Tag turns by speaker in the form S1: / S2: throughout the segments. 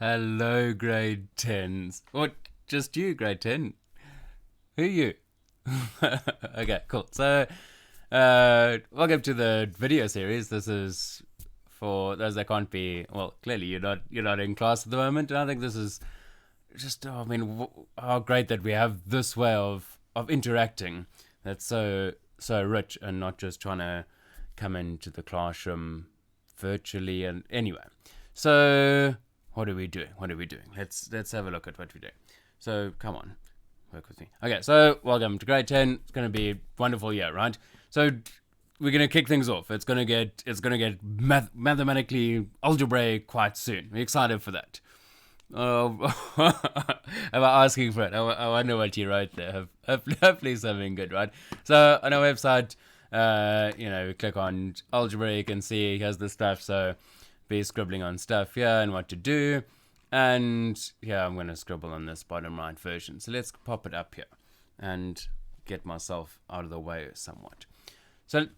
S1: Hello, grade 10s. Or just you, grade 10. Who are you? Okay, cool. So, welcome to the video series. This is for those that can't be. Well, clearly you're not in class at the moment, and I think this is just. How great that we have this way of interacting. That's so rich, and not just trying to come into the classroom virtually. And anyway, so what are we doing? Let's have a look at what we're doing. So come on, work with me. Okay, so welcome to grade 10. It's going to be a wonderful year, right? So we're going to kick things off. It's going to get mathematically algebraic quite soon. We're excited for that. Am I asking for it? I wonder what you wrote there. Hopefully something good, right? So on our website, we click on Algebra, you can see here's the stuff. So be scribbling on stuff here and what to do. And yeah, I'm going to scribble on this bottom right version. So let's pop it up here and get myself out of the way somewhat. So I'm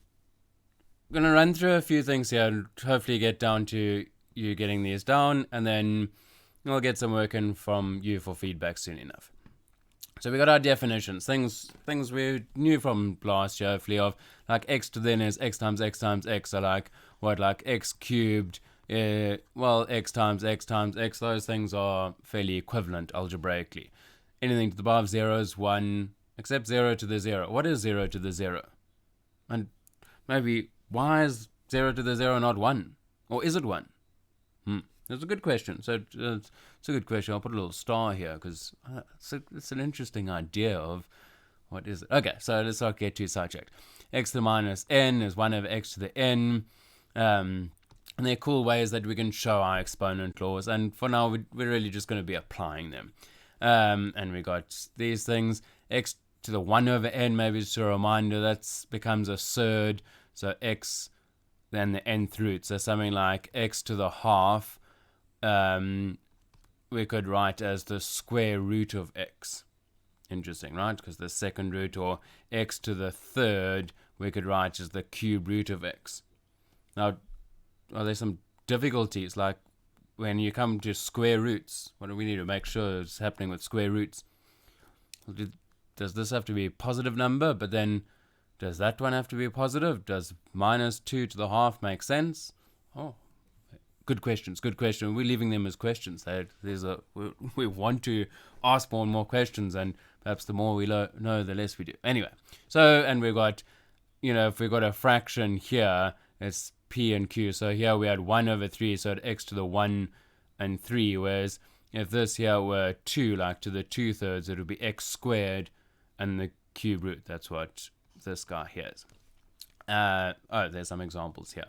S1: going to run through a few things here and hopefully get down to you getting these down, and then we'll get some work in from you for feedback soon enough. So we got our definitions, things we knew from last year, hopefully, of like x to the n is x times x times x. So like x cubed, x times x times x. Those things are fairly equivalent algebraically. Anything to the power of 0 is 1, except 0 to the 0. What is 0 to the 0? And maybe why is 0 to the 0 not 1? Or is it 1? That's a good question. So it's a good question. I'll put a little star here because it's an interesting idea of what is it. Okay, so let's not get too sidetracked. X to the minus n is 1 over x to the n. And there are cool ways that we can show our exponent laws. And for now, we're really just going to be applying them. And we got these things. X to the 1 over n, maybe just a reminder, that becomes a third. So x, then the nth root. So something like x to the half, we could write as the square root of x. Interesting, right? Because the second root, or x to the third, we could write as the cube root of x. Now, are there some difficulties? Like when you come to square roots, what do we need to make sure is happening with square roots? Does this have to be a positive number? But then, does that one have to be positive? Does minus 2 to the half make sense? Oh, good questions. We're leaving them as questions. We want to ask more and more questions, and perhaps the more we know, the less we do. Anyway, so, and we've got, if we've got a fraction here, it's p and q. So here we had 1 over 3, so at x to the 1 and 3, whereas if this here were 2, like to the 2/3, it would be x squared and the cube root. That's what this guy here is. There's some examples here.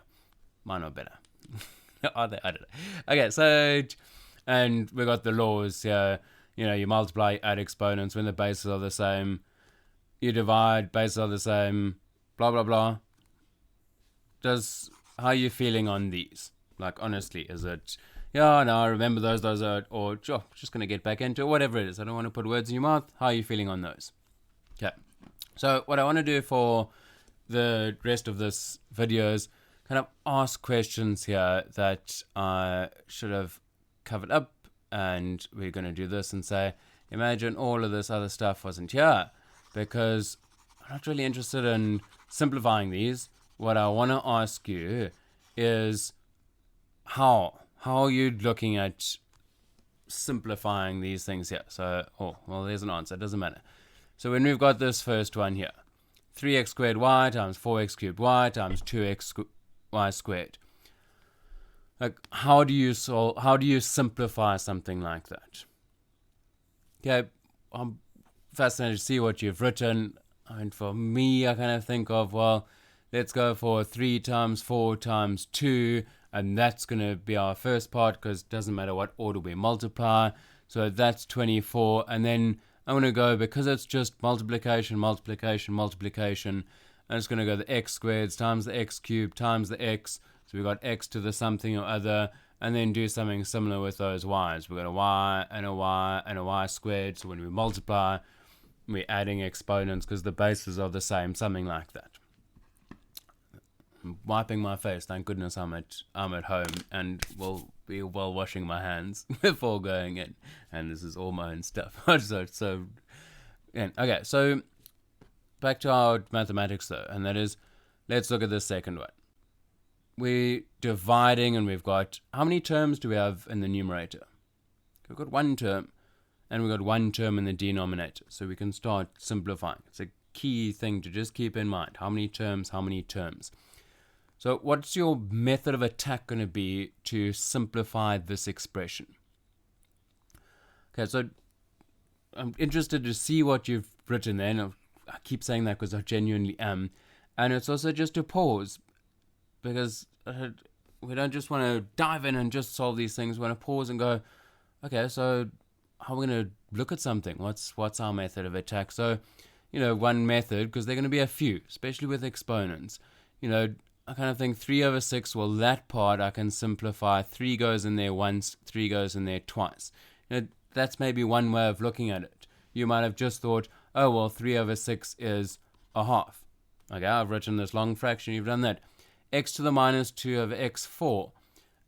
S1: Mine are better. Are they? I don't know. Okay, so, and we got the laws here. You multiply, add exponents when the bases are the same. You divide, bases are the same. Blah, blah, blah. How are you feeling on these? Like, honestly, is it, yeah, no, I remember those are, or just going to get back into it, whatever it is. I don't want to put words in your mouth. How are you feeling on those? Okay. So what I want to do for the rest of this video is kind of ask questions here that I should have covered up, and we're going to do this and say, imagine all of this other stuff wasn't here, because I'm not really interested in simplifying these. What I want to ask you is how are you looking at simplifying these things here? So, there's an answer. It doesn't matter. So when we've got this first one here, 3x squared y times 4x cubed y times 2x y squared. Like, how do you simplify something like that? Okay, I'm fascinated to see what you've written. I mean, for me, I kind of think of, let's go for 3 times 4 times 2, and that's going to be our first part, because it doesn't matter what order we multiply. So that's 24, and then I'm going to go, because it's just multiplication, I'm just going to go the x squared times the x cubed times the x. So we've got x to the something or other, and then do something similar with those y's. We've got a y and a y and a y squared. So when we multiply, we're adding exponents because the bases are the same, something like that. I'm wiping my face. Thank goodness I'm at home, and we'll be well washing my hands before going in. And this is all my own stuff. Okay, so back to our mathematics though, and that is, let's look at the second one. We're dividing, and we've got, how many terms do we have in the numerator? We've got one term, and we've got one term in the denominator. So we can start simplifying. It's a key thing to just keep in mind. How many terms, how many terms? So what's your method of attack going to be to simplify this expression? Okay, so I'm interested to see what you've written there. And I keep saying that because I genuinely am. And it's also just to pause, because we don't just want to dive in and just solve these things. We want to pause and go, okay, so how are we going to look at something? What's our method of attack? So, one method, because there are going to be a few, especially with exponents. I kind of think 3 over 6, well, that part I can simplify. 3 goes in there once, 3 goes in there twice. That's maybe one way of looking at it. You might have just thought, oh, well, 3 over 6 is a half. Okay, I've written this long fraction, you've done that. X to the minus 2 over x4.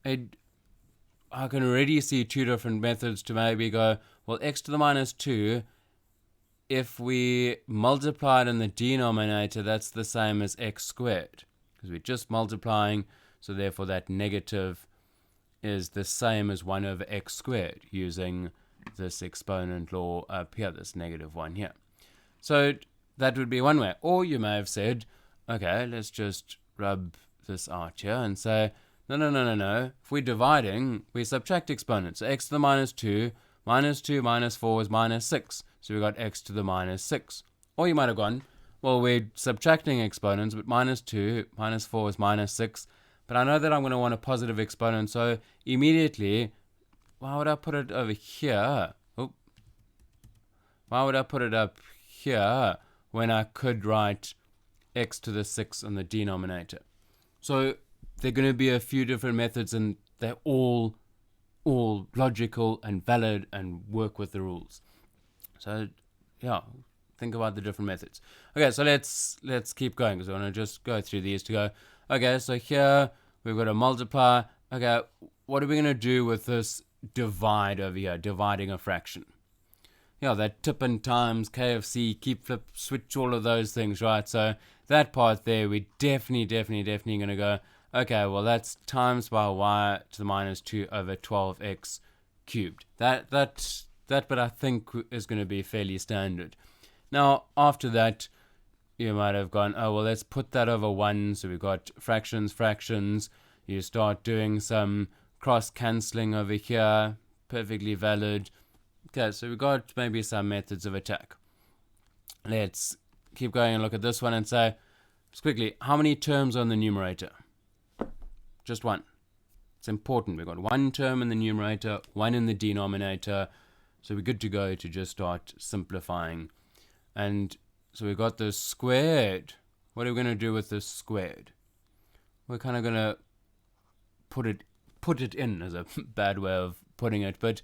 S1: I can already see 2 different methods to maybe go, well, x to the minus 2, if we multiply it in the denominator, that's the same as x squared. Because we're just multiplying, so therefore that negative is the same as 1 over x squared, using this exponent law up here, this negative one here. So that would be one way. Or you may have said, okay, let's just rub this out here and say, no. If we're dividing, we subtract exponents. So x to the minus 2 minus 2 minus 4 is minus 6. So we got x to the minus 6. Or you might have gone, well, we're subtracting exponents, but minus 2 minus 4 is minus 6. But I know that I'm going to want a positive exponent, so immediately, why would I put it over here? Why would I put it up here when I could write x to the 6 on the denominator? So there are going to be a few different methods, and they're all logical and valid and work with the rules. So yeah, think about the different methods. Okay, so let's keep going, because I want to just go through these to go, okay, so here we've got a multiply. Okay, what are we going to do with this divide over here, dividing a fraction? Yeah, that tip and times, KFC, keep, flip, switch, all of those things, right? So that part there, we're definitely going to go, okay, well, that's times by y to the minus 2 over 12x cubed. That bit I think is going to be fairly standard. Now, after that, you might have gone, oh, well, let's put that over 1. So we've got fractions. You start doing some cross-cancelling over here. Perfectly valid. Okay, so we've got maybe some methods of attack. Let's keep going and look at this one and say, just quickly, how many terms are in the numerator? Just one. It's important. We've got one term in the numerator, one in the denominator. So we're good to go to just start simplifying. And so we've got this squared. What are we going to do with this squared? We're kind of going to put it in as a bad way of putting it. But,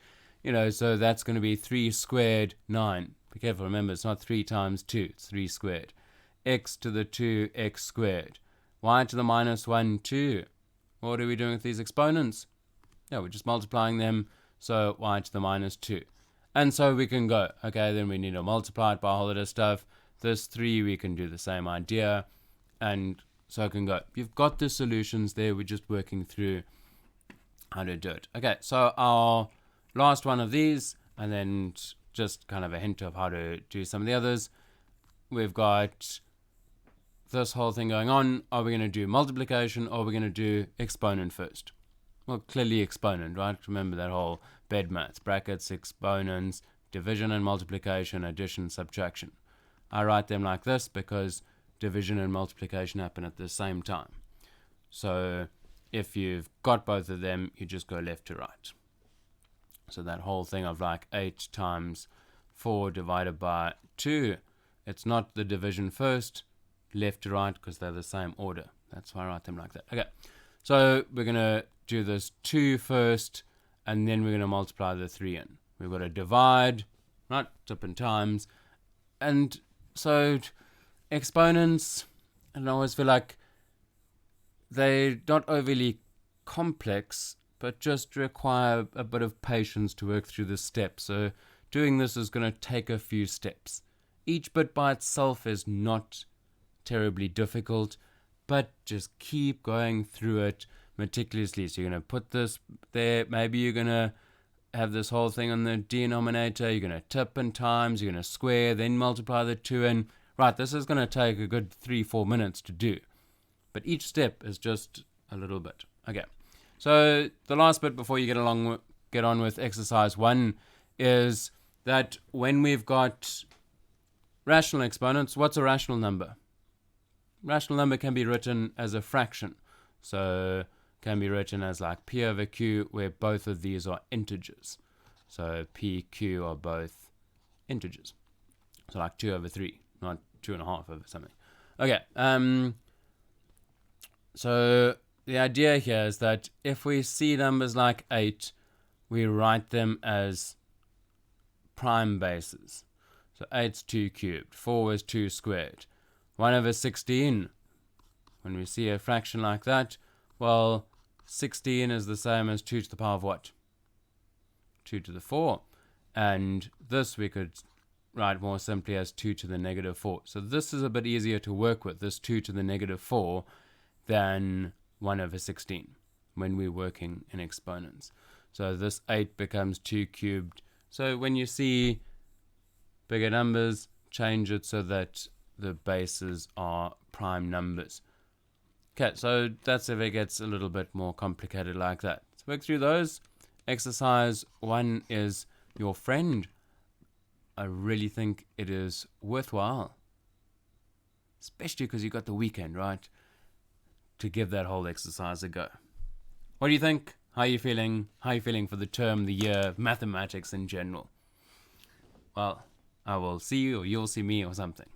S1: so that's going to be 3 squared, 9. Be careful, remember, it's not 3 times 2. It's 3 squared. X to the 2, x squared. Y to the minus 1, 2. What are we doing with these exponents? Yeah, we're just multiplying them. So y to the minus 2. And so we can go, okay, then we need to multiply it by a whole lot of stuff. This 3, we can do the same idea. And so I can go. You've got the solutions there. We're just working through how to do it. Okay, so our last one of these, and then just kind of a hint of how to do some of the others. We've got this whole thing going on. Are we going to do multiplication, or are we going to do exponent first? Well, clearly exponent, right? Remember that whole bed maths, brackets, exponents, division and multiplication, addition, subtraction. I write them like this because division and multiplication happen at the same time. So if you've got both of them, you just go left to right. So that whole thing of like 8 times 4 divided by 2, it's not the division first, left to right, because they're the same order. That's why I write them like that. Okay, so we're going to do this 2 first, and then we're going to multiply the 3 in. We've got to divide, right, tip and times. And so exponents, and I always feel like they're not overly complex, but just require a bit of patience to work through the steps. So doing this is going to take a few steps. Each bit by itself is not terribly difficult, but just keep going through it meticulously. So you're going to put this there. Maybe you're going to have this whole thing on the denominator. You're going to tip and times. You're going to square, then multiply the 2 in. Right, this is going to take a good 3-4 minutes to do. But each step is just a little bit. Okay, so the last bit before you get on with exercise 1 is that when we've got rational exponents, what's a rational number? Rational number can be written as a fraction. So can be written as like p over q, where both of these are integers. So p, q are both integers. So like 2 over 3, not 2.5 over something. Okay, so the idea here is that if we see numbers like 8, we write them as prime bases. So 8's 2 cubed, 4 is 2 squared. 1 over 16, when we see a fraction like that, well, 16 is the same as 2 to the power of what? 2 to the 4. And this we could write more simply as 2 to the negative 4. So this is a bit easier to work with, this 2 to the negative 4, than 1 over 16 when we're working in exponents. So this 8 becomes 2 cubed. So when you see bigger numbers, change it so that the bases are prime numbers. Okay, so that's if it gets a little bit more complicated like that. Let's work through those. Exercise 1 is your friend. I really think it is worthwhile, especially because you got the weekend, right, to give that whole exercise a go. What do you think? How are you feeling? How are you feeling for the term, the year, mathematics in general? Well, I will see you, or you'll see me, or something.